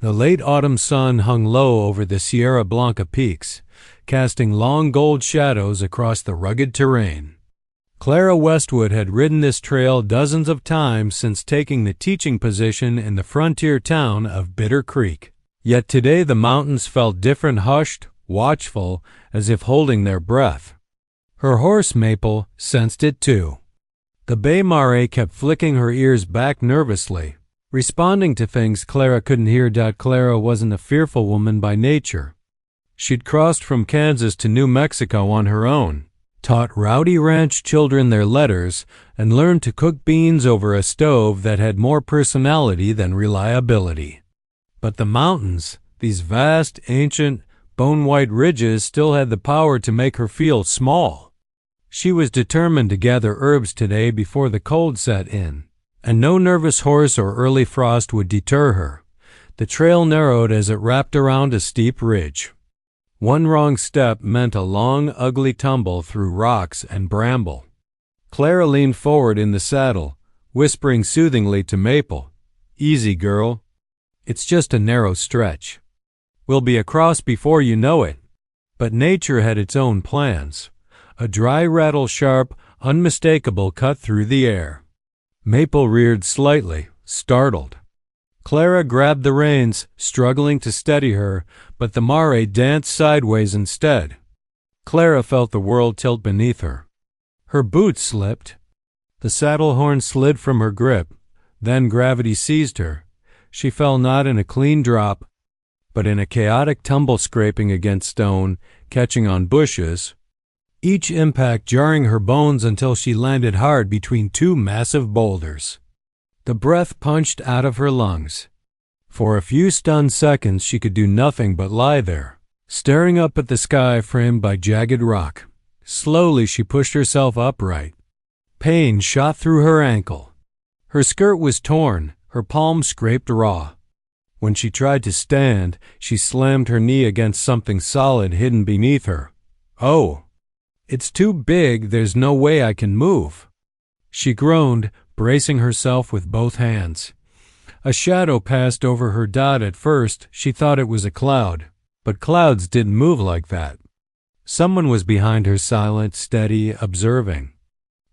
The late autumn sun hung low over the Sierra Blanca peaks, casting long gold shadows across the rugged terrain. Clara Westwood had ridden this trail dozens of times since taking the teaching position in the frontier town of Bitter Creek. Yet today the mountains felt different, hushed, watchful, as if holding their breath. Her horse Maple sensed it too. The bay mare kept flicking her ears back nervously, responding to things Clara couldn't hear. Clara wasn't a fearful woman by nature. She'd crossed from Kansas to New Mexico on her own, taught rowdy ranch children their letters, and learned to cook beans over a stove that had more personality than reliability. But the mountains, these vast, ancient, bone-white ridges, still had the power to make her feel small. She was determined to gather herbs today before the cold set in, and no nervous horse or early frost would deter her. The trail narrowed as it wrapped around a steep ridge. One wrong step meant a long, ugly tumble through rocks and bramble. Clara leaned forward in the saddle, whispering soothingly to Maple, "Easy, girl. It's just a narrow stretch. We'll be across before you know it." But nature had its own plans. A dry rattle, sharp, unmistakable, cut through the air. Maple reared slightly, startled. Clara grabbed the reins, struggling to steady her, but the mare danced sideways instead. Clara felt the world tilt beneath her. Her boots slipped. The saddle horn slid from her grip. Then gravity seized her. She fell not in a clean drop, but in a chaotic tumble, scraping against stone, catching on bushes, each impact jarring her bones until she landed hard between two massive boulders. The breath punched out of her lungs. For a few stunned seconds she could do nothing but lie there, staring up at the sky framed by jagged rock. Slowly she pushed herself upright. Pain shot through her ankle. Her skirt was torn, her palm scraped raw. When she tried to stand, she slammed her knee against something solid hidden beneath her. "Oh, it's too big, there's no way I can move," she groaned, bracing herself with both hands. A shadow passed over her. At first, she thought it was a cloud, but clouds didn't move like that. Someone was behind her, silent, steady, observing.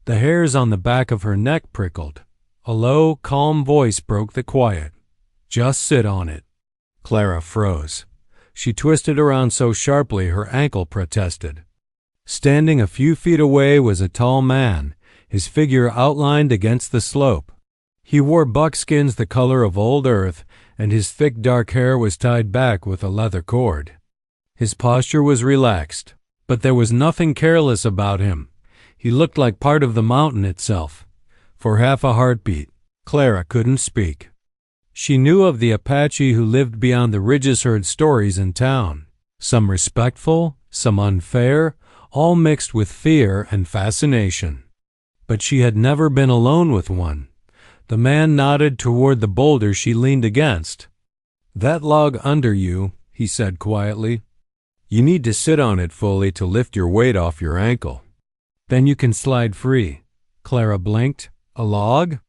The hairs on the back of her neck prickled. A low, calm voice broke the quiet. "Just sit on it." Clara froze. She twisted around so sharply her ankle protested. Standing a few feet away was a tall man, his figure outlined against the slope. He wore buckskins the color of old earth, and his thick dark hair was tied back with a leather cord. His posture was relaxed, but there was nothing careless about him. He looked like part of the mountain itself. For half a heartbeat, Clara couldn't speak. She knew of the Apache who lived beyond the ridges, heard stories in town, some respectful, some unfair, all mixed with fear and fascination. But she had never been alone with one. The man nodded toward the boulder she leaned against. "That log under you," he said quietly. "You need to sit on it fully to lift your weight off your ankle. Then you can slide free." Clara blinked. "A log?"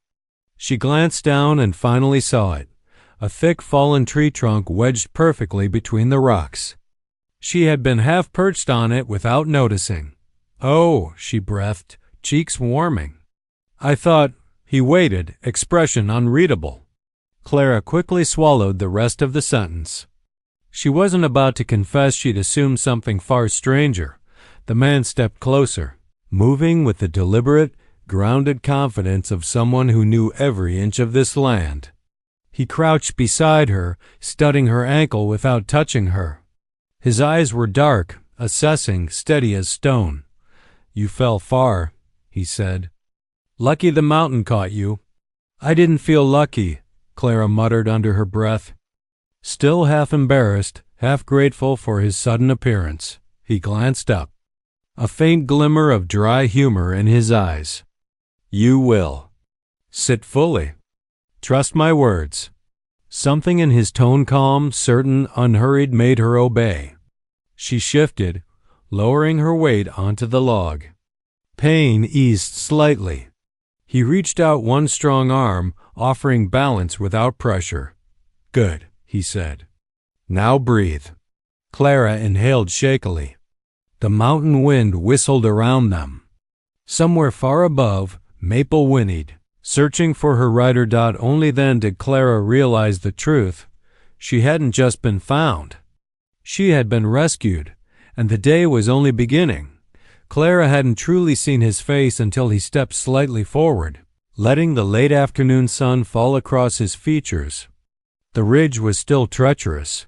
She glanced down and finally saw it, a thick fallen tree trunk wedged perfectly between the rocks. She had been half perched on it without noticing. "Oh," she breathed, cheeks warming. "I thought—" He waited, expression unreadable. Clara quickly swallowed the rest of the sentence. She wasn't about to confess she'd assumed something far stranger. The man stepped closer, moving with the deliberate, grounded confidence of someone who knew every inch of this land. He crouched beside her, studying her ankle without touching her. His eyes were dark, assessing, steady as stone. "You fell far," he said. "Lucky the mountain caught you." "I didn't feel lucky," Clara muttered under her breath. Still half embarrassed, half grateful for his sudden appearance, he glanced up. A faint glimmer of dry humor in his eyes. "You will. Sit fully. Trust my words." Something in his tone, calm, certain, unhurried, made her obey. She shifted, lowering her weight onto the log. Pain eased slightly. He reached out one strong arm, offering balance without pressure. "Good," he said. "Now breathe." Clara inhaled shakily. The mountain wind whistled around them. Somewhere far above, Maple whinnied, searching for her rider. Only then did Clara realize the truth. She hadn't just been found. She had been rescued, and the day was only beginning. Clara hadn't truly seen his face until he stepped slightly forward, letting the late afternoon sun fall across his features. The ridge was still treacherous,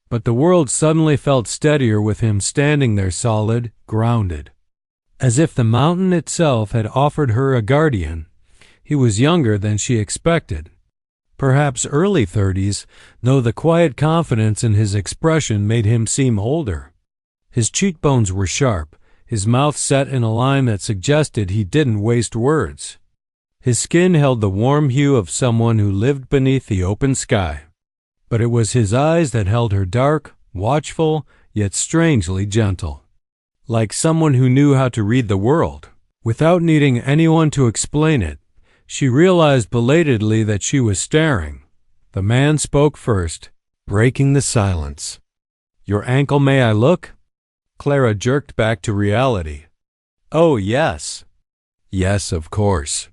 but the world suddenly felt steadier with him standing there solid, grounded. As if the mountain itself had offered her a guardian. He was younger than she expected. Perhaps early 30s, though the quiet confidence in his expression made him seem older. His cheekbones were sharp, his mouth set in a line that suggested he didn't waste words. His skin held the warm hue of someone who lived beneath the open sky. But it was his eyes that held her dark, watchful, yet strangely gentle. Like someone who knew how to read the world. Without needing anyone to explain it, she realized belatedly that she was staring. The man spoke first, breaking the silence. "Your ankle, may I look?" Clara jerked back to reality. "Oh, yes." "Yes, of course."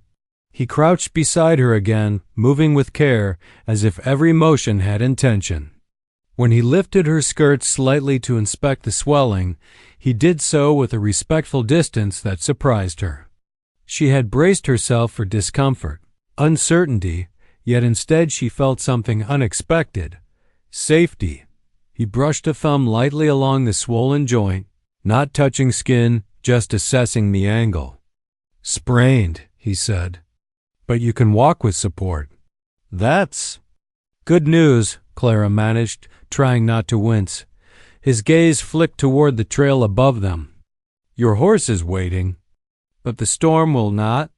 He crouched beside her again, moving with care, as if every motion had intention. When he lifted her skirts slightly to inspect the swelling, he did so with a respectful distance that surprised her. She had braced herself for discomfort, uncertainty, yet instead she felt something unexpected. Safety. He brushed a thumb lightly along the swollen joint, not touching skin, just assessing the angle. "Sprained," he said. "But you can walk with support." "That's good news," Clara managed, trying not to wince. His gaze flicked toward the trail above them. "Your horse is waiting." "But the storm will not?"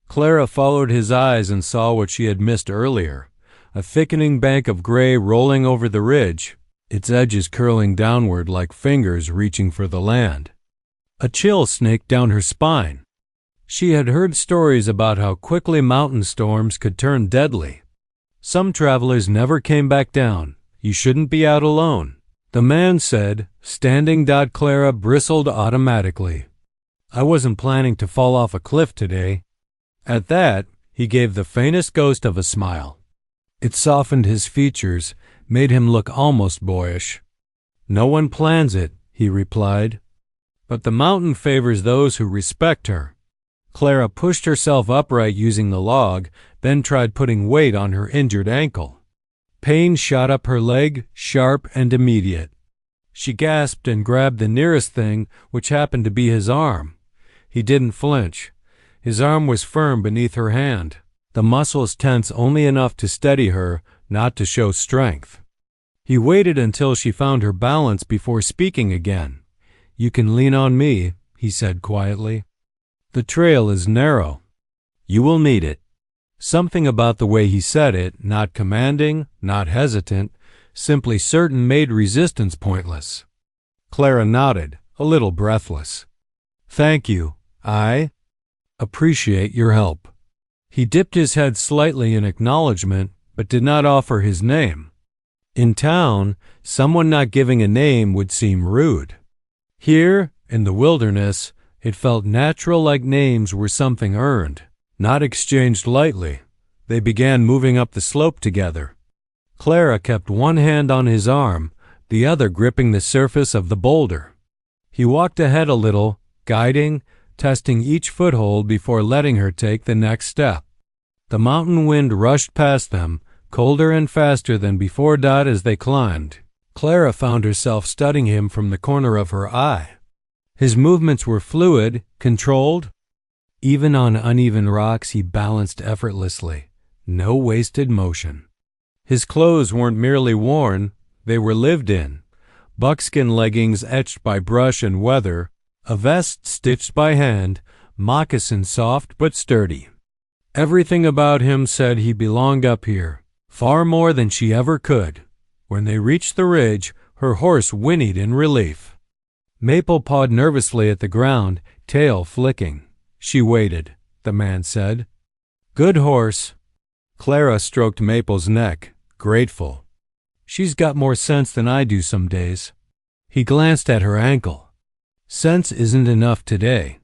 Clara followed his eyes and saw what she had missed earlier, a thickening bank of gray rolling over the ridge, its edges curling downward like fingers reaching for the land. A chill snaked down her spine. She had heard stories about how quickly mountain storms could turn deadly. Some travelers never came back down. You shouldn't be out alone, the man said, standing. Clara bristled automatically. "I wasn't planning to fall off a cliff today." At that, he gave the faintest ghost of a smile. It softened his features, made him look almost boyish. "No one plans it," he replied. "But the mountain favors those who respect her." Clara pushed herself upright using the log, then tried putting weight on her injured ankle. Pain shot up her leg, sharp and immediate. She gasped and grabbed the nearest thing, which happened to be his arm. He didn't flinch. His arm was firm beneath her hand, the muscles tense only enough to steady her, not to show strength. He waited until she found her balance before speaking again. "You can lean on me," he said quietly. "The trail is narrow. You will need it." Something about the way he said it, not commanding, not hesitant, simply certain, made resistance pointless. Clara nodded, a little breathless. "Thank you. I appreciate your help." He dipped his head slightly in acknowledgement, but did not offer his name. In town, someone not giving a name would seem rude. Here, in the wilderness, it felt natural, like names were something earned, not exchanged lightly. They began moving up the slope together. Clara kept one hand on his arm, the other gripping the surface of the boulder. He walked ahead a little, guiding, testing each foothold before letting her take the next step. The mountain wind rushed past them, colder and faster than before. As they climbed, Clara found herself studying him from the corner of her eye. His movements were fluid, controlled. Even on uneven rocks he balanced effortlessly, no wasted motion. His clothes weren't merely worn, they were lived in. Buckskin leggings etched by brush and weather, a vest stitched by hand, moccasins soft but sturdy. Everything about him said he belonged up here, far more than she ever could. When they reached the ridge, her horse whinnied in relief. Maple pawed nervously at the ground, tail flicking. "She waited," the man said. "Good horse." Clara stroked Maple's neck, grateful. She's got more sense than I do some days." He glanced at her ankle. "Sense isn't enough today.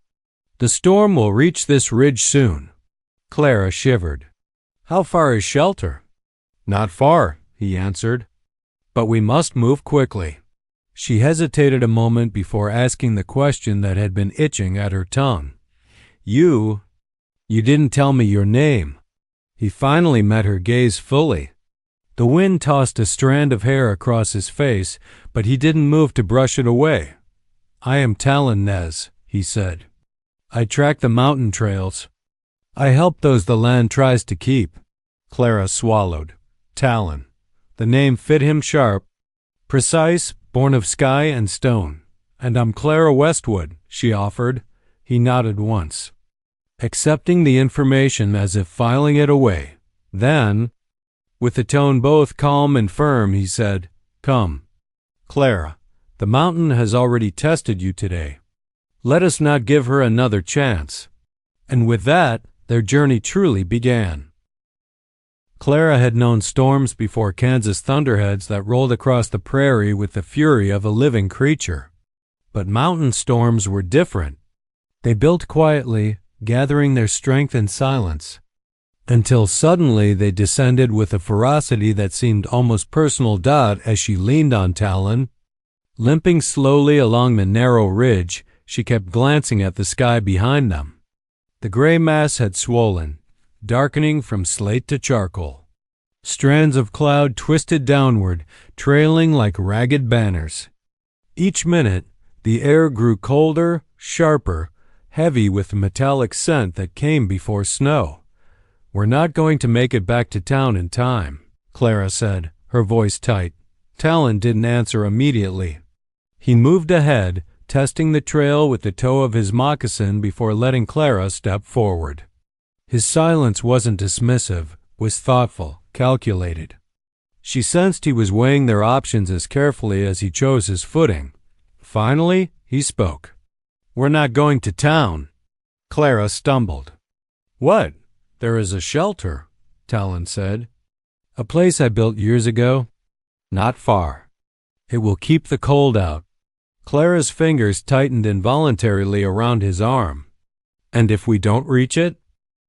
The storm will reach this ridge soon." Clara shivered. "How far is shelter?" "Not far," he answered. "But we must move quickly." She hesitated a moment before asking the question that had been itching at her tongue. You didn't tell me your name." He finally met her gaze fully. The wind tossed a strand of hair across his face, but he didn't move to brush it away. "I am Talon Nez," he said. "I track the mountain trails. I help those the land tries to keep." Clara swallowed. Talon. The name fit him sharp. Precise, born of sky and stone. "And I'm Clara Westwood," she offered. He nodded once, accepting the information as if filing it away. Then, with a tone both calm and firm, he said, "Come. Clara, the mountain has already tested you today. Let us not give her another chance." And with that, their journey truly began. Clara had known storms before Kansas thunderheads that rolled across the prairie with the fury of a living creature. But mountain storms were different. They built quietly, gathering their strength in silence, until suddenly they descended with a ferocity that seemed almost personal. As she leaned on Talon, limping slowly along the narrow ridge, she kept glancing at the sky behind them. The gray mass had swollen, darkening from slate to charcoal. Strands of cloud twisted downward, trailing like ragged banners. Each minute, the air grew colder, sharper, heavy with the metallic scent that came before snow. "We're not going to make it back to town in time," Clara said, her voice tight. Talon didn't answer immediately. He moved ahead, testing the trail with the toe of his moccasin before letting Clara step forward. His silence wasn't dismissive, was thoughtful, calculated. She sensed he was weighing their options as carefully as he chose his footing. Finally, he spoke. "We're not going to town." Clara stumbled. "What? There is a shelter," Talon said. "A place I built years ago. Not far. It will keep the cold out." Clara's fingers tightened involuntarily around his arm. "And if we don't reach it?"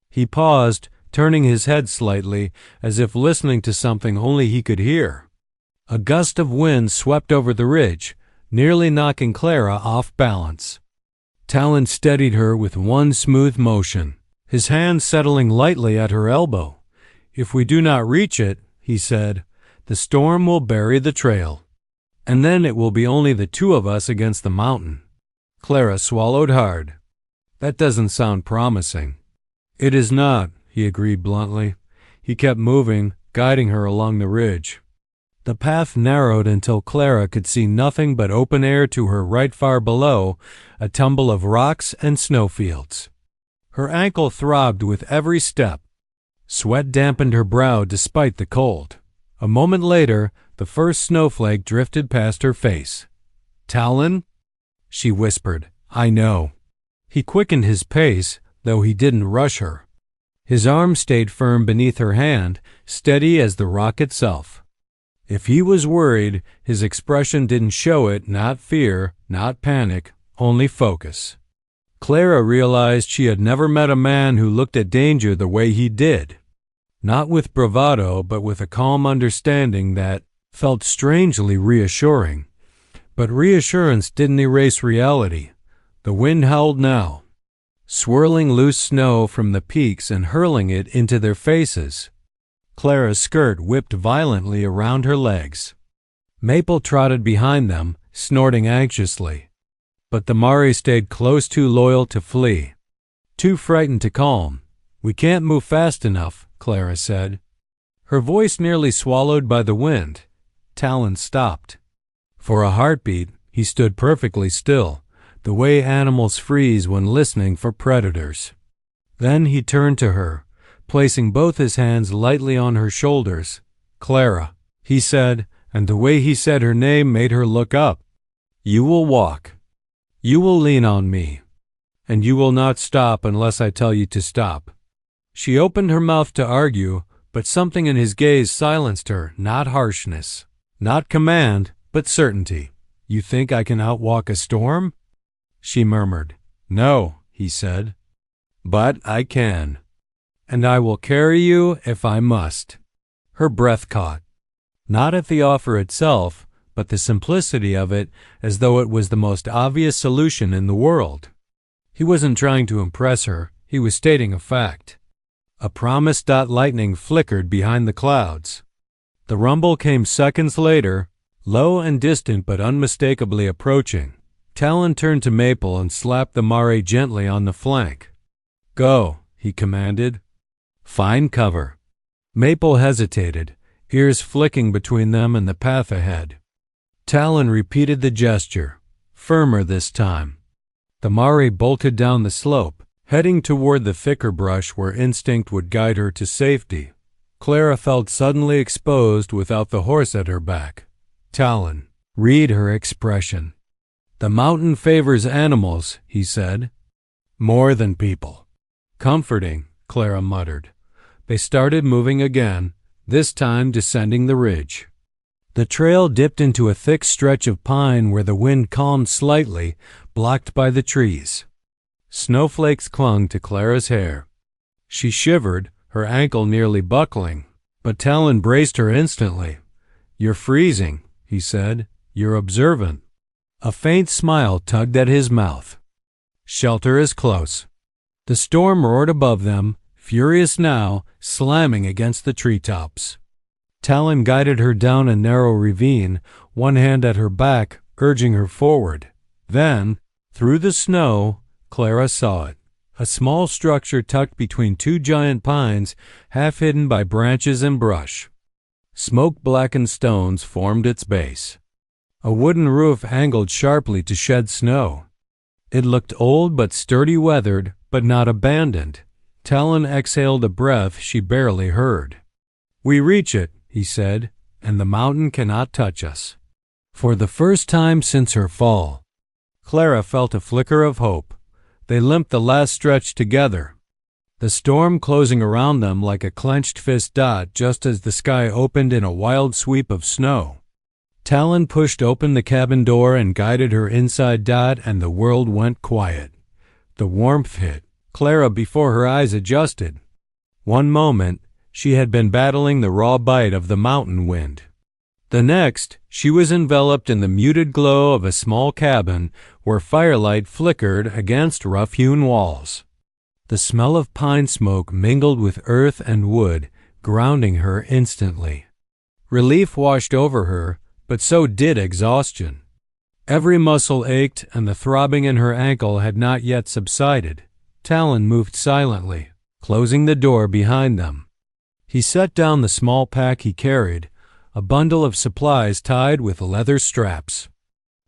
He paused, turning his head slightly, as if listening to something only he could hear. A gust of wind swept over the ridge, nearly knocking Clara off balance. Talon steadied her with one smooth motion, his hand settling lightly at her elbow. "If we do not reach it," he said, "the storm will bury the trail. And then it will be only the two of us against the mountain." Clara swallowed hard. "That doesn't sound promising." "It is not," he agreed bluntly. He kept moving, guiding her along the ridge. The path narrowed until Clara could see nothing but open air to her right, far below, a tumble of rocks and snowfields. Her ankle throbbed with every step. Sweat dampened her brow despite the cold. A moment later, the first snowflake drifted past her face. "Talon?" she whispered. "I know." He quickened his pace, though he didn't rush her. His arm stayed firm beneath her hand, steady as the rock itself. If he was worried, his expression didn't show it. Not fear, not panic, only focus. Clara realized she had never met a man who looked at danger the way he did. Not with bravado, but with a calm understanding that felt strangely reassuring. But reassurance didn't erase reality. The wind howled now, swirling loose snow from the peaks and hurling it into their faces. Clara's skirt whipped violently around her legs. Maple trotted behind them, snorting anxiously. But the Mari stayed close, too loyal to flee, too frightened to calm. "We can't move fast enough," Clara said, her voice nearly swallowed by the wind. Talon stopped. For a heartbeat, he stood perfectly still, the way animals freeze when listening for predators. Then he turned to her, placing both his hands lightly on her shoulders. "Clara," he said, and the way he said her name made her look up. "You will walk. You will lean on me. And you will not stop unless I tell you to stop." She opened her mouth to argue, but something in his gaze silenced her, not harshness, Not command, but certainty. You think I can outwalk a storm? She murmured. No, he said. But I can. And I will carry you if I must. Her breath caught. Not at the offer itself, but the simplicity of it, as though it was the most obvious solution in the world. He wasn't trying to impress her, he was stating a fact. A promise. Lightning flickered behind the clouds. The rumble came seconds later, low and distant but unmistakably approaching. Talon turned to Maple and slapped the mare gently on the flank. Go, he commanded. Find cover. Maple hesitated, ears flicking between them and the path ahead. Talon repeated the gesture, firmer this time. The mare bolted down the slope, heading toward the thicker brush where instinct would guide her to safety. Clara felt suddenly exposed without the horse at her back. Talon, read her expression. The mountain favors animals, he said. More than people. Comforting, Clara muttered. They started moving again, this time descending the ridge. The trail dipped into a thick stretch of pine where the wind calmed slightly, blocked by the trees. Snowflakes clung to Clara's hair. She shivered, her ankle nearly buckling, but Talon braced her instantly. You're freezing, he said. You're observant. A faint smile tugged at his mouth. Shelter is close. The storm roared above them, furious now, slamming against the treetops. Talon guided her down a narrow ravine, one hand at her back, urging her forward. Then, through the snow, Clara saw it. A small structure tucked between two giant pines, half hidden by branches and brush. Smoke-blackened stones formed its base. A wooden roof angled sharply to shed snow. It looked old but sturdy, weathered, but not abandoned. Talon exhaled a breath she barely heard. We reach it, he said, and the mountain cannot touch us. For the first time since her fall, Clara felt a flicker of hope. They limped the last stretch together, the storm closing around them like a clenched fist. Just as the sky opened in a wild sweep of snow. Talon pushed open the cabin door and guided her inside. And the world went quiet. The warmth hit Clara before her eyes adjusted. One moment, she had been battling the raw bite of the mountain wind. The next, she was enveloped in the muted glow of a small cabin where firelight flickered against rough-hewn walls. The smell of pine smoke mingled with earth and wood, grounding her instantly. Relief washed over her, but so did exhaustion. Every muscle ached, and the throbbing in her ankle had not yet subsided. Talon moved silently, closing the door behind them. He set down the small pack he carried, a bundle of supplies tied with leather straps.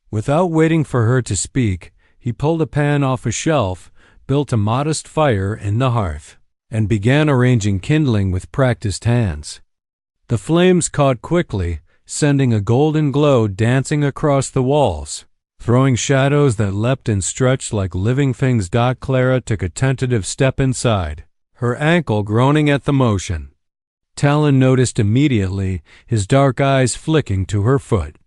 Without waiting for her to speak, he pulled a pan off a shelf, built a modest fire in the hearth, and began arranging kindling with practiced hands. The flames caught quickly, sending a golden glow dancing across the walls, throwing shadows that leapt and stretched like living things. Clara took a tentative step inside, her ankle groaning at the motion. Talon noticed immediately, his dark eyes flicking to her foot.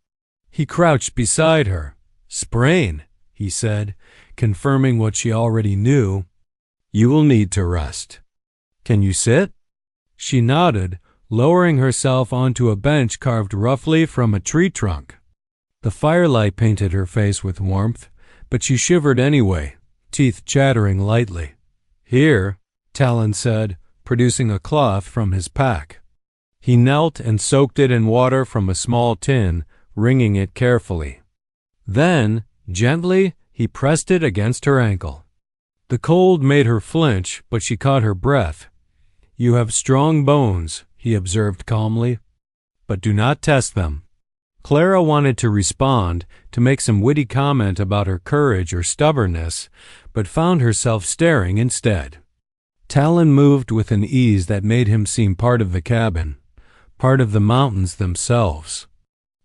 He crouched beside her. Sprain, he said, confirming what she already knew. You will need to rest. Can you sit? She nodded, lowering herself onto a bench carved roughly from a tree trunk. The firelight painted her face with warmth, but she shivered anyway, teeth chattering lightly. Here, Talon said, producing a cloth from his pack. He knelt and soaked it in water from a small tin, wringing it carefully. Then, gently, he pressed it against her ankle. The cold made her flinch, but she caught her breath. You have strong bones, he observed calmly, but do not test them. Clara wanted to respond, to make some witty comment about her courage or stubbornness, but found herself staring instead. Talon moved with an ease that made him seem part of the cabin, part of the mountains themselves.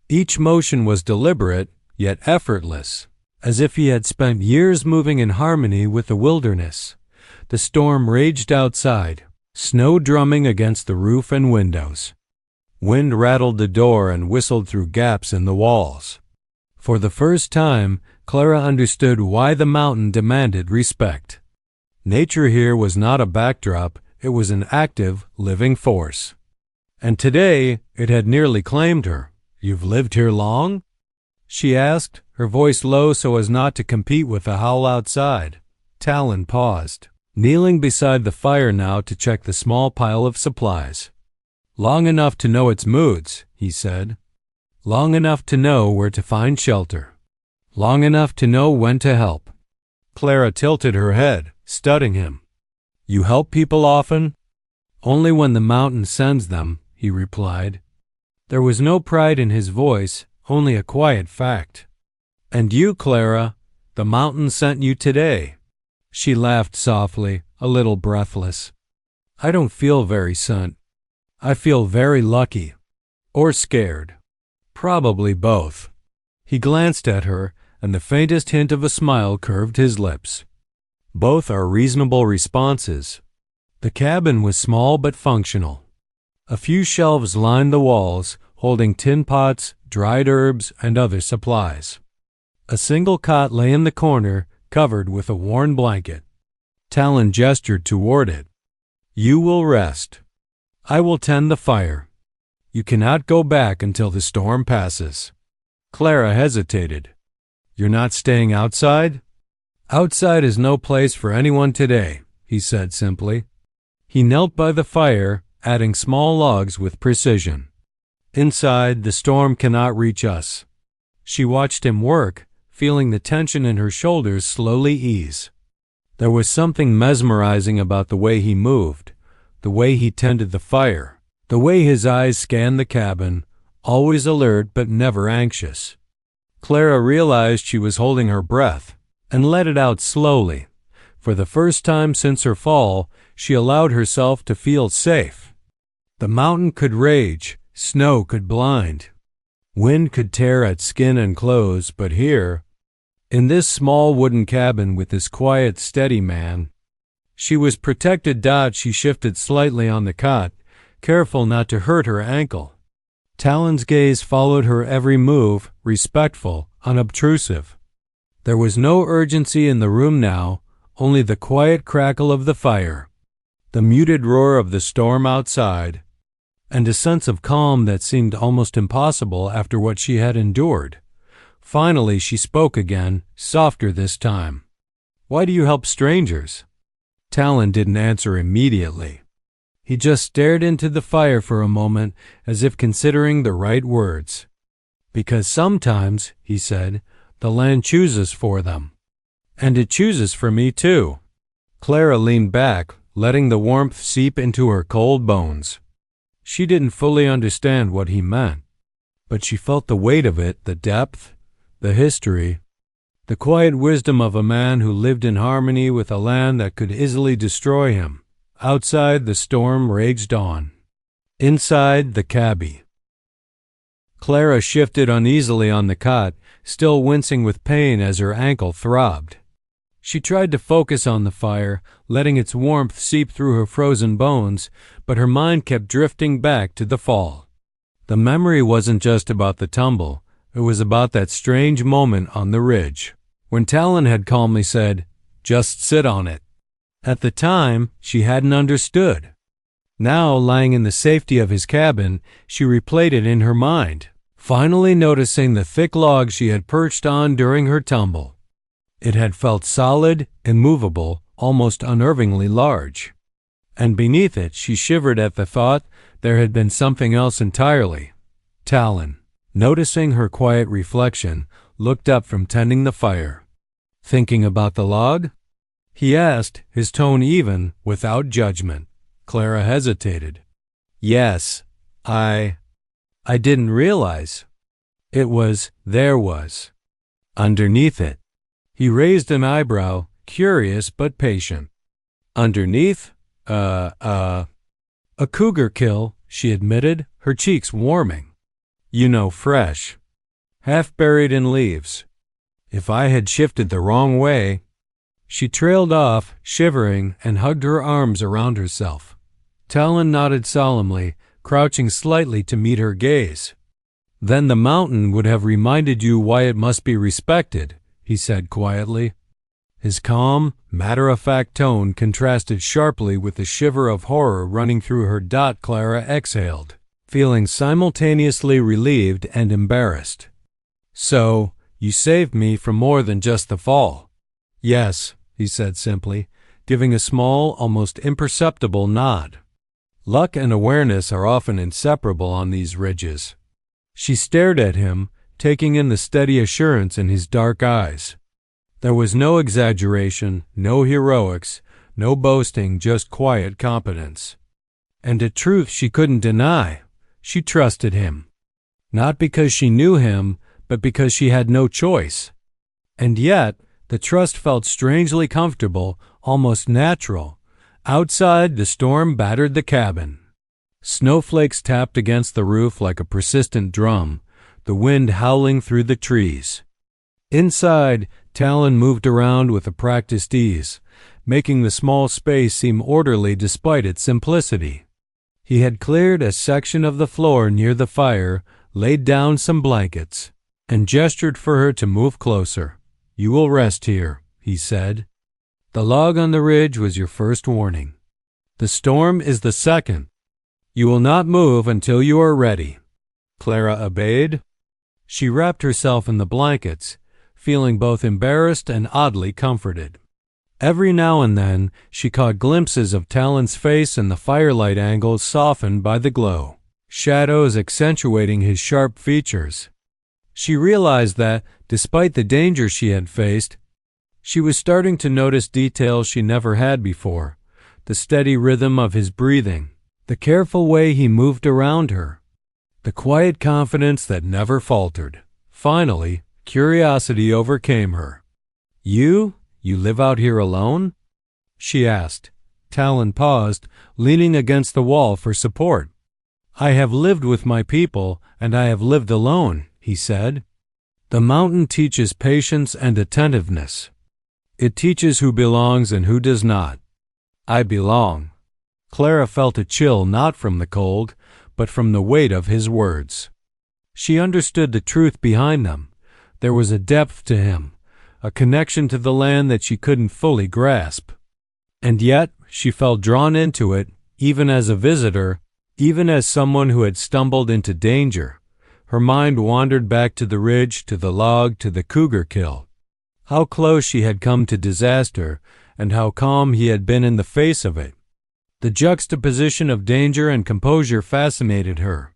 Each motion was deliberate, yet effortless, as if he had spent years moving in harmony with the wilderness. The storm raged outside, snow drumming against the roof and windows. Wind rattled the door and whistled through gaps in the walls. For the first time, Clara understood why the mountain demanded respect. Nature here was not a backdrop, it was an active, living force. And today, it had nearly claimed her. "You've lived here long?" she asked, her voice low so as not to compete with the howl outside. Talon paused, kneeling beside the fire now to check the small pile of supplies. "Long enough to know its moods," he said. "Long enough to know where to find shelter. Long enough to know when to help." Clara tilted her head, studying him. "You help people often?" "Only when the mountain sends them," he replied. There was no pride in his voice, only a quiet fact. "And you, Clara, the mountain sent you today." She laughed softly, a little breathless. "I don't feel very sent. I feel very lucky. Or scared. Probably both." He glanced at her, and the faintest hint of a smile curved his lips. "Both are reasonable responses." The cabin was small but functional. A few shelves lined the walls, holding tin pots, dried herbs, and other supplies. A single cot lay in the corner, covered with a worn blanket. Talon gestured toward it. "You will rest. I will tend the fire. You cannot go back until the storm passes." Clara hesitated. "You're not staying outside?" "Outside is no place for anyone today," he said simply. He knelt by the fire, adding small logs with precision. "Inside, the storm cannot reach us." She watched him work, feeling the tension in her shoulders slowly ease. There was something mesmerizing about the way he moved, the way he tended the fire, the way his eyes scanned the cabin, always alert but never anxious. Clara realized she was holding her breath, and let it out slowly. For the first time since her fall, she allowed herself to feel safe. The mountain could rage, snow could blind, wind could tear at skin and clothes, but here, in this small wooden cabin with this quiet, steady man, she was protected. She shifted slightly on the cot, careful not to hurt her ankle. Talon's gaze followed her every move, respectful, unobtrusive. There was no urgency in the room now, only the quiet crackle of the fire, the muted roar of the storm outside, and a sense of calm that seemed almost impossible after what she had endured. Finally she spoke again, softer this time. "Why do you help strangers?" Talon didn't answer immediately. He just stared into the fire for a moment, as if considering the right words. "Because sometimes," he said, "the land chooses for them. And it chooses for me, too." Clara leaned back, letting the warmth seep into her cold bones. She didn't fully understand what he meant, but she felt the weight of it, the depth, the history, the quiet wisdom of a man who lived in harmony with a land that could easily destroy him. Outside, the storm raged on. Inside, the cabbie. Clara shifted uneasily on the cot, still wincing with pain as her ankle throbbed. She tried to focus on the fire, letting its warmth seep through her frozen bones, but her mind kept drifting back to the fall. The memory wasn't just about the tumble. It was about that strange moment on the ridge, when Talon had calmly said, "Just sit on it." At the time, she hadn't understood. Now, lying in the safety of his cabin, she replayed it in her mind, finally noticing the thick log she had perched on during her tumble. It had felt solid, immovable, almost unnervingly large. And beneath it, she shivered at the thought there had been something else entirely. Talon, noticing her quiet reflection, looked up from tending the fire. "Thinking about the log?" he asked, his tone even, without judgment. Clara hesitated. "Yes, I didn't realize. It was, there was. Underneath it." He raised an eyebrow, curious but patient. "Underneath? A cougar kill," she admitted, her cheeks warming. "You know, fresh. Half buried in leaves. If I had shifted the wrong way—" She trailed off, shivering, and hugged her arms around herself. Talon nodded solemnly, crouching slightly to meet her gaze. "Then the mountain would have reminded you why it must be respected," he said quietly. His calm, matter-of-fact tone contrasted sharply with the shiver of horror running through her. Clara exhaled, feeling simultaneously relieved and embarrassed. "So, you saved me from more than just the fall." "Yes," he said simply, giving a small, almost imperceptible nod. "Luck and awareness are often inseparable on these ridges." She stared at him, taking in the steady assurance in his dark eyes. There was no exaggeration, no heroics, no boasting, just quiet competence. And a truth she couldn't deny: she trusted him. Not because she knew him, but because she had no choice. And yet, the trust felt strangely comfortable, almost natural. Outside, the storm battered the cabin. Snowflakes tapped against the roof like a persistent drum, the wind howling through the trees. Inside, Talon moved around with a practiced ease, making the small space seem orderly despite its simplicity. He had cleared a section of the floor near the fire, laid down some blankets, and gestured for her to move closer. "You will rest here," he said. "The log on the ridge was your first warning. The storm is the second. You will not move until you are ready." Clara obeyed. She wrapped herself in the blankets, feeling both embarrassed and oddly comforted. Every now and then she caught glimpses of Talon's face in the firelight angles softened by the glow, shadows accentuating his sharp features. She realized that, despite the danger she had faced, she was starting to notice details she never had before: the steady rhythm of his breathing, the careful way he moved around her, the quiet confidence that never faltered. Finally, curiosity overcame her. You live out here alone?" she asked. Talon paused, leaning against the wall for support. "I have lived with my people, and I have lived alone," he said. "The mountain teaches patience and attentiveness. It teaches who belongs and who does not. I belong." Clara felt a chill not from the cold, but from the weight of his words. She understood the truth behind them. There was a depth to him, a connection to the land that she couldn't fully grasp. And yet she felt drawn into it, even as a visitor, even as someone who had stumbled into danger. Her mind wandered back to the ridge, to the log, to the cougar kill. How close she had come to disaster, and how calm he had been in the face of it. The juxtaposition of danger and composure fascinated her.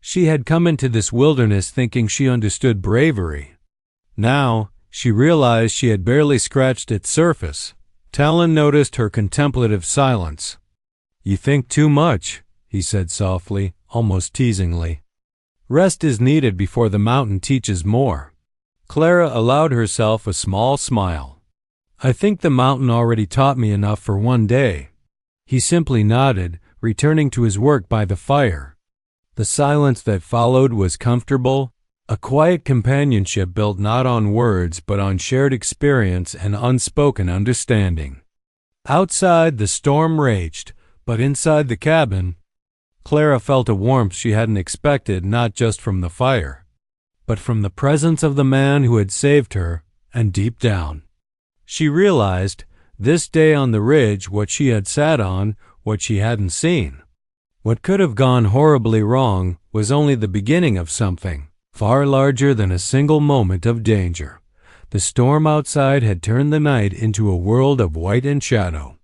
She had come into this wilderness thinking she understood bravery. Now, she realized she had barely scratched its surface. Talon noticed her contemplative silence. "You think too much," he said softly, almost teasingly. "Rest is needed before the mountain teaches more." Clara allowed herself a small smile. "I think the mountain already taught me enough for one day." He simply nodded, returning to his work by the fire. The silence that followed was comfortable, a quiet companionship built not on words but on shared experience and unspoken understanding. Outside, the storm raged, but inside the cabin, Clara felt a warmth she hadn't expected, not just from the fire, but from the presence of the man who had saved her. And deep down, she realized, this day on the ridge, what she had sat on, what she hadn't seen, what could have gone horribly wrong, was only the beginning of something far larger than a single moment of danger. The storm outside had turned the night into a world of white and shadow.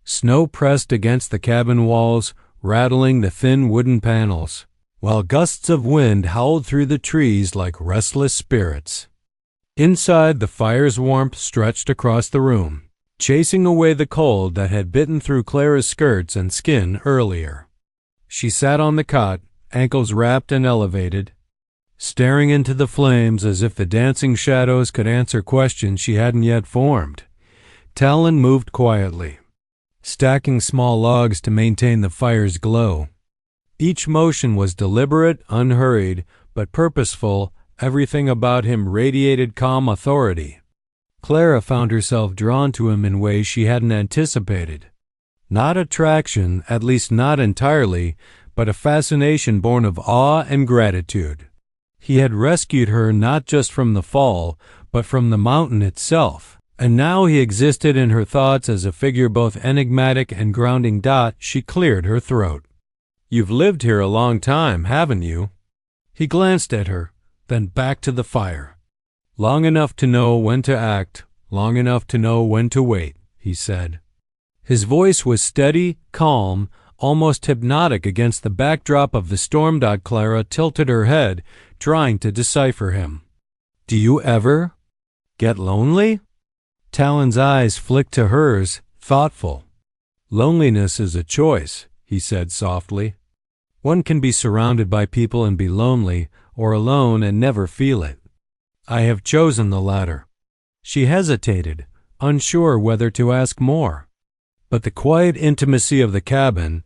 Snow pressed against the cabin walls, rattling the thin wooden panels, while gusts of wind howled through the trees like restless spirits. Inside, the fire's warmth stretched across the room, chasing away the cold that had bitten through Clara's skirts and skin earlier. She sat on the cot, ankles wrapped and elevated, staring into the flames as if the dancing shadows could answer questions she hadn't yet formed. Talon moved quietly, stacking small logs to maintain the fire's glow. Each motion was deliberate, unhurried, but purposeful. Everything about him radiated calm authority. Clara found herself drawn to him in ways she hadn't anticipated. Not attraction, at least not entirely, but a fascination born of awe and gratitude. He had rescued her not just from the fall, but from the mountain itself, and now he existed in her thoughts as a figure both enigmatic and grounding. She cleared her throat. "You've lived here a long time, haven't you?" He glanced at her, then back to the fire. "Long enough to know when to act, long enough to know when to wait," he said. His voice was steady, calm, almost hypnotic against the backdrop of the storm. Clara tilted her head, trying to decipher him. "Do you ever get lonely?" Talon's eyes flicked to hers, thoughtful. "Loneliness is a choice," he said softly. "One can be surrounded by people and be lonely, or alone and never feel it. I have chosen the latter." She hesitated, unsure whether to ask more. But the quiet intimacy of the cabin,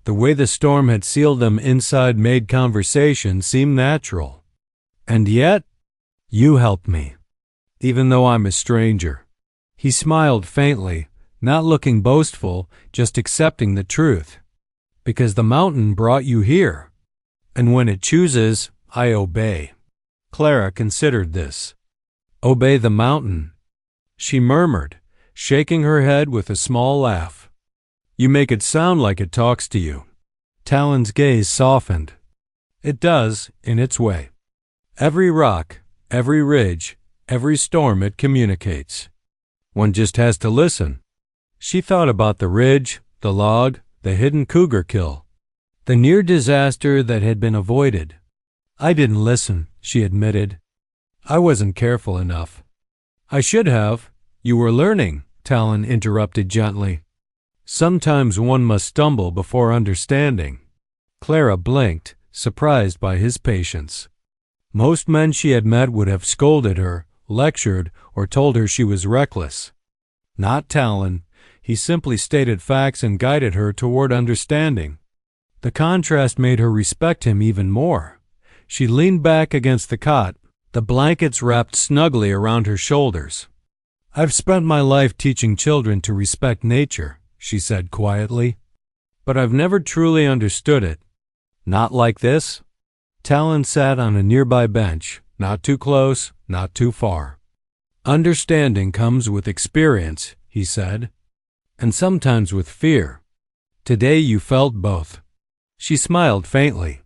the way the storm had sealed them inside, made conversation seem natural. "And yet, you helped me, even though I'm a stranger." He smiled faintly, not looking boastful, just accepting the truth. "Because the mountain brought you here, and when it chooses, I obey." Clara considered this. "Obey the mountain," she murmured, shaking her head with a small laugh. "You make it sound like it talks to you." Talon's gaze softened. "It does, in its way. Every rock, every ridge, every storm it communicates. One just has to listen." She thought about the ridge, the log, the hidden cougar kill, the near disaster that had been avoided. "I didn't listen," she admitted. "I wasn't careful enough." "I should have. You were learning," Talon interrupted gently. "Sometimes one must stumble before understanding." Clara blinked, surprised by his patience. Most men she had met would have scolded her, lectured, or told her she was reckless. Not Talon. He simply stated facts and guided her toward understanding. The contrast made her respect him even more. She leaned back against the cot, the blankets wrapped snugly around her shoulders. "I've spent my life teaching children to respect nature," she said quietly, "but I've never truly understood it. Not like this." Talon sat on a nearby bench, not too close, not too far. "Understanding comes with experience," he said, "and sometimes with fear. Today you felt both." She smiled faintly.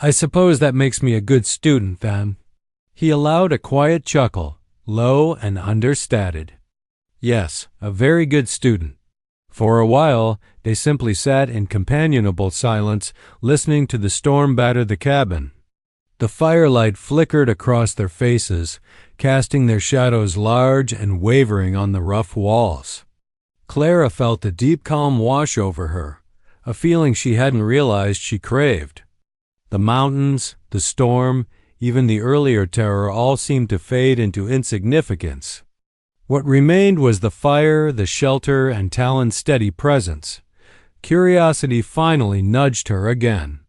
"I suppose that makes me a good student, then." He allowed a quiet chuckle, low and understated. "Yes, a very good student." For a while, they simply sat in companionable silence, listening to the storm batter the cabin. The firelight flickered across their faces, casting their shadows large and wavering on the rough walls. Clara felt a deep calm wash over her, a feeling she hadn't realized she craved. The mountains, the storm, even the earlier terror all seemed to fade into insignificance. What remained was the fire, the shelter, and Talon's steady presence. Curiosity finally nudged her again.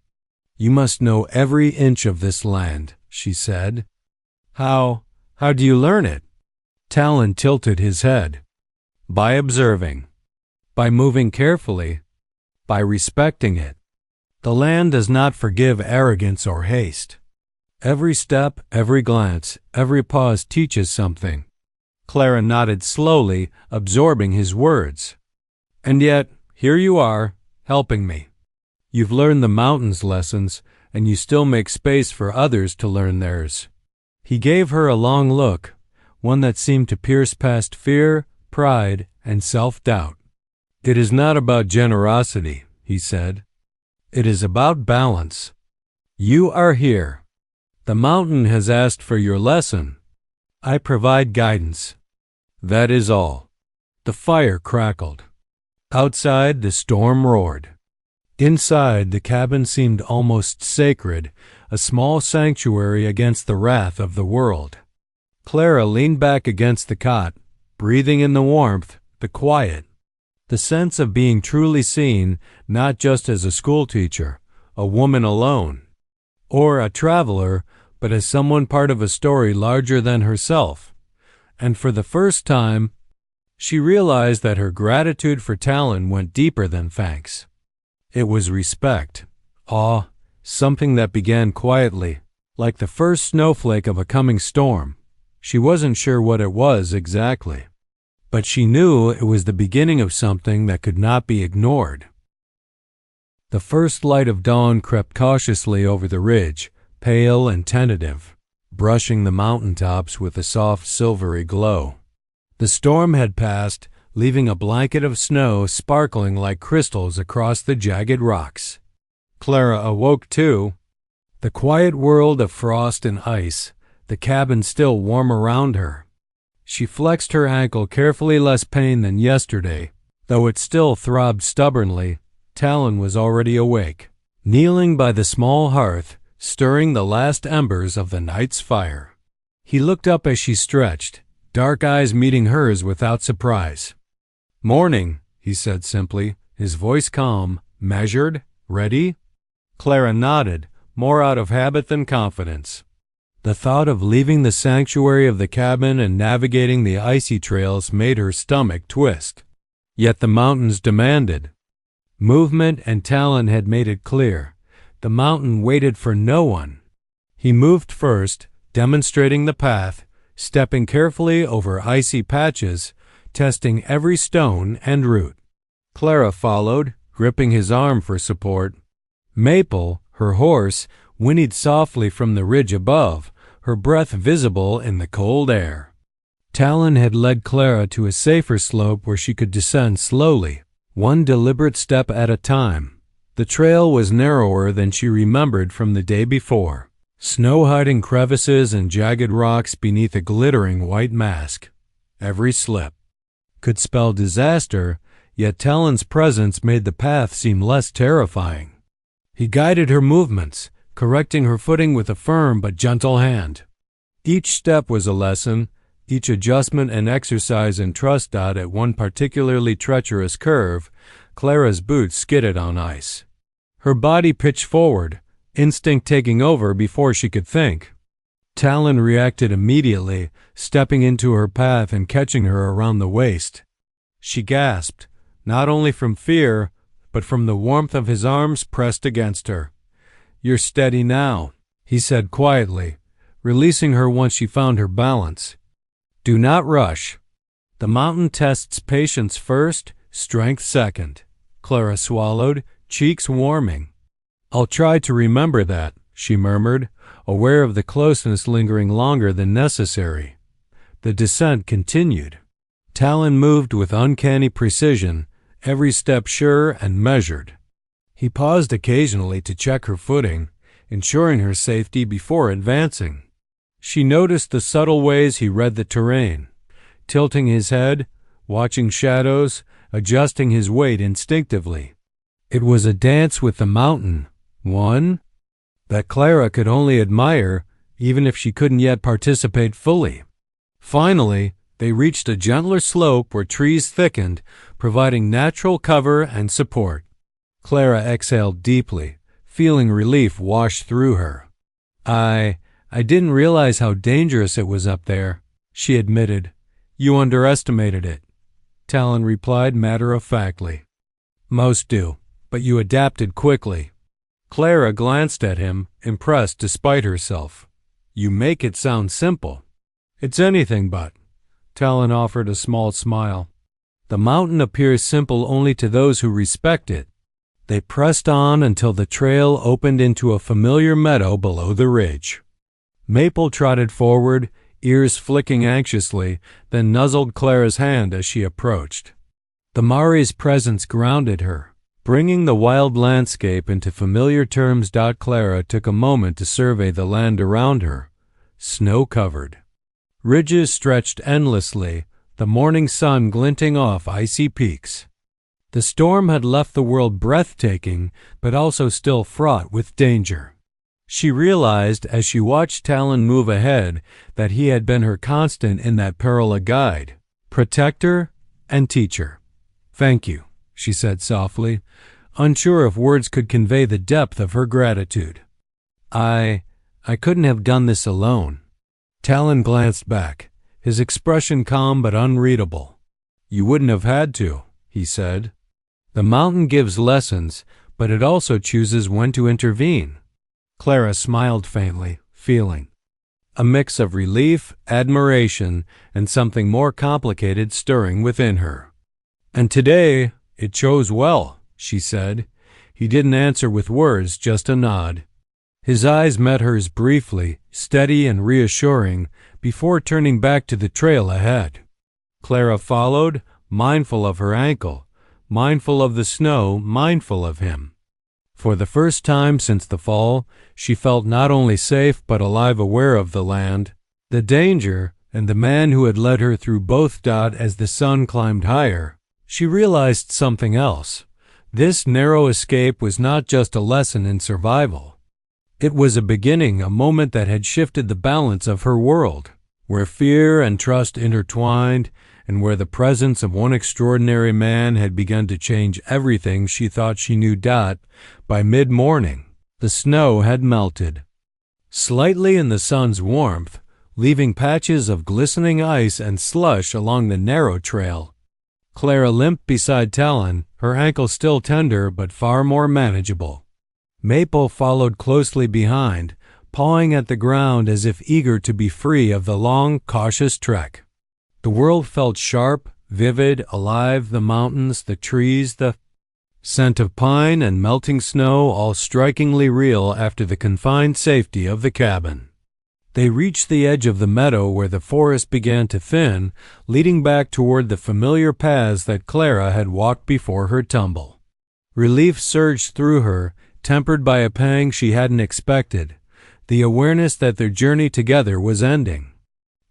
"You must know every inch of this land," she said. How do you learn it?" Talon tilted his head. "By observing, by moving carefully, by respecting it. The land does not forgive arrogance or haste. Every step, every glance, every pause teaches something." Clara nodded slowly, absorbing his words. "And yet, here you are, helping me. You've learned the mountain's lessons, and you still make space for others to learn theirs." He gave her a long look, one that seemed to pierce past fear, pride, and self-doubt. "It is not about generosity," he said. "It is about balance. You are here. The mountain has asked for your lesson. I provide guidance. That is all." The fire crackled. Outside, the storm roared. Inside, the cabin seemed almost sacred, a small sanctuary against the wrath of the world. Clara leaned back against the cot, breathing in the warmth, the quiet, the sense of being truly seen, not just as a schoolteacher, a woman alone, or a traveler, but as someone part of a story larger than herself. And for the first time, she realized that her gratitude for Talon went deeper than thanks. It was respect, Awe, something that began quietly, like the first snowflake of a coming storm. She wasn't sure what it was exactly, but she knew it was the beginning of something that could not be ignored. The first light of dawn crept cautiously over the ridge, pale and tentative, brushing the mountaintops with a soft silvery glow. The storm had passed, leaving a blanket of snow sparkling like crystals across the jagged rocks. Clara awoke too. The quiet world of frost and ice, the cabin still warm around her. She flexed her ankle, carefully, less pain than yesterday, though it still throbbed stubbornly. Talon was already awake, kneeling by the small hearth, stirring the last embers of the night's fire. He looked up as she stretched, dark eyes meeting hers without surprise. "Morning," he said simply, his voice calm, measured, ready. Clara nodded, more out of habit than confidence. The thought of leaving the sanctuary of the cabin and navigating the icy trails made her stomach twist. Yet the mountains demanded movement, and Talon had made it clear. The mountain waited for no one. He moved first, demonstrating the path, stepping carefully over icy patches, testing every stone and root. Clara followed, gripping his arm for support. Maple, her horse, whinnied softly from the ridge above, her breath visible in the cold air. Talon had led Clara to a safer slope where she could descend slowly, one deliberate step at a time. The trail was narrower than she remembered from the day before, snow-hiding crevices and jagged rocks beneath a glittering white mask. Every slip could spell disaster, yet Talon's presence made the path seem less terrifying. He guided her movements, correcting her footing with a firm but gentle hand. Each step was a lesson, each adjustment an exercise in trust. At one particularly treacherous curve, Clara's boots skidded on ice. Her body pitched forward, instinct taking over before she could think. Talon reacted immediately, stepping into her path and catching her around the waist. She gasped, not only from fear, but from the warmth of his arms pressed against her. "You're steady now," he said quietly, releasing her once she found her balance. "Do not rush. The mountain tests patience first, strength second." Clara swallowed, cheeks warming. "I'll try to remember that," she murmured, aware of the closeness lingering longer than necessary. The descent continued. Talon moved with uncanny precision, every step sure and measured. He paused occasionally to check her footing, ensuring her safety before advancing. She noticed the subtle ways he read the terrain, tilting his head, watching shadows, adjusting his weight instinctively. It was a dance with the mountain, one that Clara could only admire, even if she couldn't yet participate fully. Finally, they reached a gentler slope where trees thickened, providing natural cover and support. Clara exhaled deeply, feeling relief wash through her. I didn't realize how dangerous it was up there," she admitted. "You underestimated it," Talon replied matter-of-factly. "Most do, but you adapted quickly." Clara glanced at him, impressed despite herself. "You make it sound simple." "It's anything but." Talon offered a small smile. "The mountain appears simple only to those who respect it." They pressed on until the trail opened into a familiar meadow below the ridge. Maple trotted forward, ears flicking anxiously, then nuzzled Clara's hand as she approached. The Mari's presence grounded her, bringing the wild landscape into familiar terms. Clara took a moment to survey the land around her, snow-covered. Ridges stretched endlessly, the morning sun glinting off icy peaks. The storm had left the world breathtaking, but also still fraught with danger. She realized as she watched Talon move ahead that he had been her constant in that peril, a guide, protector, and teacher. "Thank you," she said softly, unsure if words could convey the depth of her gratitude. I couldn't have done this alone." Talon glanced back, his expression calm but unreadable. "You wouldn't have had to," he said. "The mountain gives lessons, but it also chooses when to intervene. Clara smiled faintly, feeling a mix of relief, admiration, and something more complicated stirring within her. "And today, it chose well," she said. He didn't answer with words, just a nod. His eyes met hers briefly, steady and reassuring, before turning back to the trail ahead. Clara followed, mindful of her ankle, mindful of the snow, mindful of him. For the first time since the fall, she felt not only safe but alive, aware of the land, the danger, and the man who had led her through both. As the sun climbed higher, she realized something else. This narrow escape was not just a lesson in survival. It was a beginning, a moment that had shifted the balance of her world, where fear and trust intertwined, and where the presence of one extraordinary man had begun to change everything she thought she knew. By mid-morning, the snow had melted slightly in the sun's warmth, leaving patches of glistening ice and slush along the narrow trail. Clara limped beside Talon, her ankle still tender but far more manageable. Maple followed closely behind, pawing at the ground as if eager to be free of the long, cautious trek. The world felt sharp, vivid, alive, the mountains, the trees, the scent of pine and melting snow, all strikingly real after the confined safety of the cabin. They reached the edge of the meadow where the forest began to thin, leading back toward the familiar paths that Clara had walked before her tumble. Relief surged through her, tempered by a pang she hadn't expected, the awareness that their journey together was ending.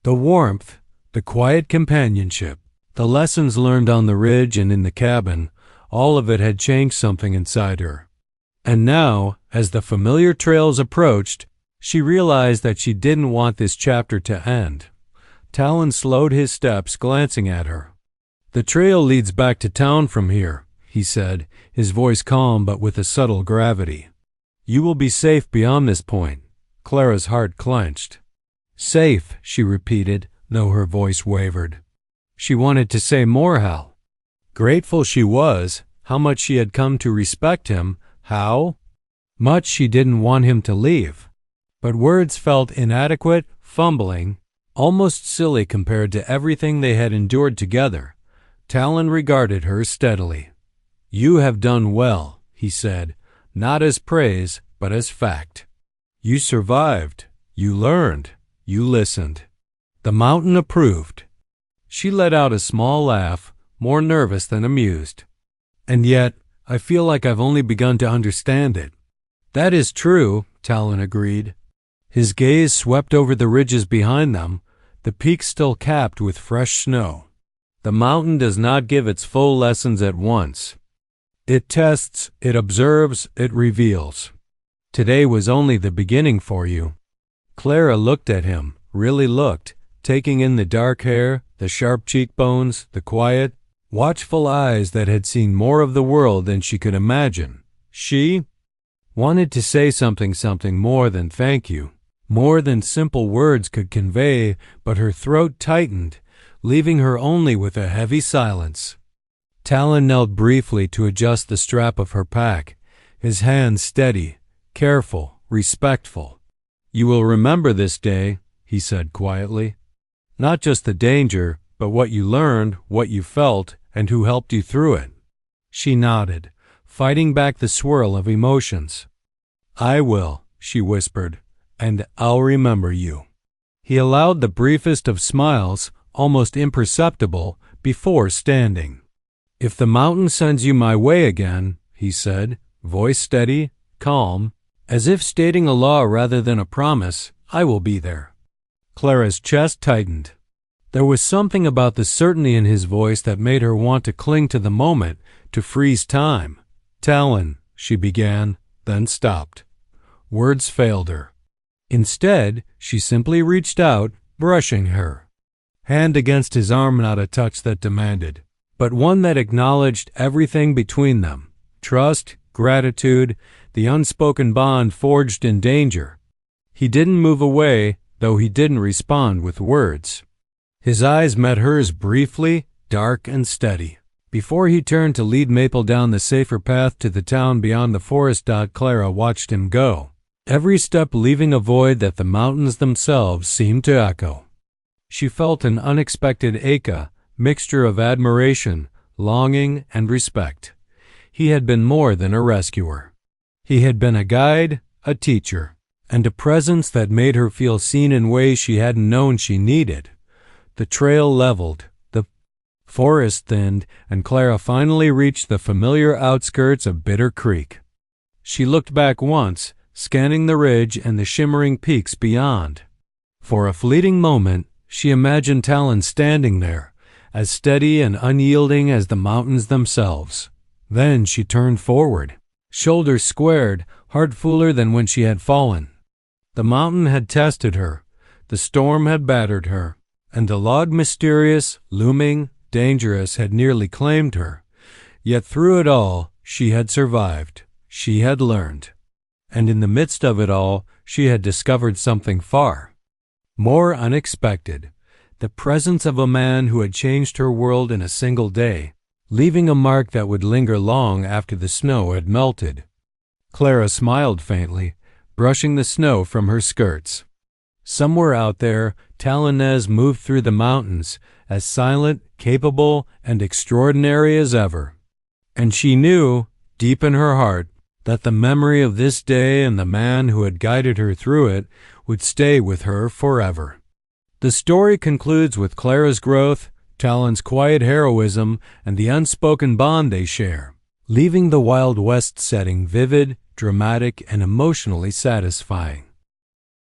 The warmth, the quiet companionship, the lessons learned on the ridge and in the cabin, all of it had changed something inside her. And now, as the familiar trails approached, she realized that she didn't want this chapter to end. Talon slowed his steps, glancing at her. "The trail leads back to town from here," he said, his voice calm but with a subtle gravity. "You will be safe beyond this point." Clara's heart clenched. "Safe," she repeated, though her voice wavered. She wanted to say more. How grateful she was, how much she had come to respect him, how much she didn't want him to leave. But words felt inadequate, fumbling, almost silly compared to everything they had endured together. Talon regarded her steadily. "You have done well," he said, not as praise, but as fact. "You survived, you learned, you listened." The mountain approved. She let out a small laugh, more nervous than amused. "And yet, I feel like I've only begun to understand it." "That is true," Talon agreed. His gaze swept over the ridges behind them, the peaks still capped with fresh snow. "The mountain does not give its full lessons at once. It tests, it observes, it reveals. Today was only the beginning for you." Clara looked at him, really looked, taking in the dark hair, the sharp cheekbones, the quiet, watchful eyes that had seen more of the world than she could imagine. She wanted to say something more than thank you, more than simple words could convey, but her throat tightened, leaving her only with a heavy silence. Talon knelt briefly to adjust the strap of her pack, his hands steady, careful, respectful. "You will remember this day," he said quietly. "Not just the danger, but what you learned, what you felt, and who helped you through it." She nodded, fighting back the swirl of emotions. "I will," she whispered, "and I'll remember you." He allowed the briefest of smiles, almost imperceptible, before standing. "If the mountain sends you my way again," he said, voice steady, calm, as if stating a law rather than a promise, "I will be there." Clara's chest tightened. There was something about the certainty in his voice that made her want to cling to the moment, to freeze time. "Talon," she began, then stopped. Words failed her. Instead, she simply reached out, brushing her hand against his arm, not a touch that demanded, but one that acknowledged everything between them: trust, gratitude, the unspoken bond forged in danger. He didn't move away, though he didn't respond with words. His eyes met hers briefly, dark and steady. Before he turned to lead Maple down the safer path to the town beyond the forest, Clara watched him go, every step leaving a void that the mountains themselves seemed to echo. She felt an unexpected mixture of admiration, longing, and respect. He had been more than a rescuer. He had been a guide, a teacher, and a presence that made her feel seen in ways she hadn't known she needed. The trail leveled, the forest thinned, and Clara finally reached the familiar outskirts of Bitter Creek. She looked back once, scanning the ridge and the shimmering peaks beyond. For a fleeting moment, she imagined Talon standing there, as steady and unyielding as the mountains themselves. Then she turned forward, shoulders squared, heart fuller than when she had fallen. The mountain had tested her, the storm had battered her, and the log mysterious, looming, dangerous had nearly claimed her. Yet through it all, she had survived. She had learned. And in the midst of it all, she had discovered something far more unexpected, the presence of a man who had changed her world in a single day, leaving a mark that would linger long after the snow had melted. Clara smiled faintly, brushing the snow from her skirts. Somewhere out there, Talonez moved through the mountains, as silent, capable, and extraordinary as ever. And she knew, deep in her heart, that the memory of this day and the man who had guided her through it would stay with her forever. The story concludes with Clara's growth, Talon's quiet heroism, and the unspoken bond they share, leaving the Wild West setting vivid, dramatic, and emotionally satisfying.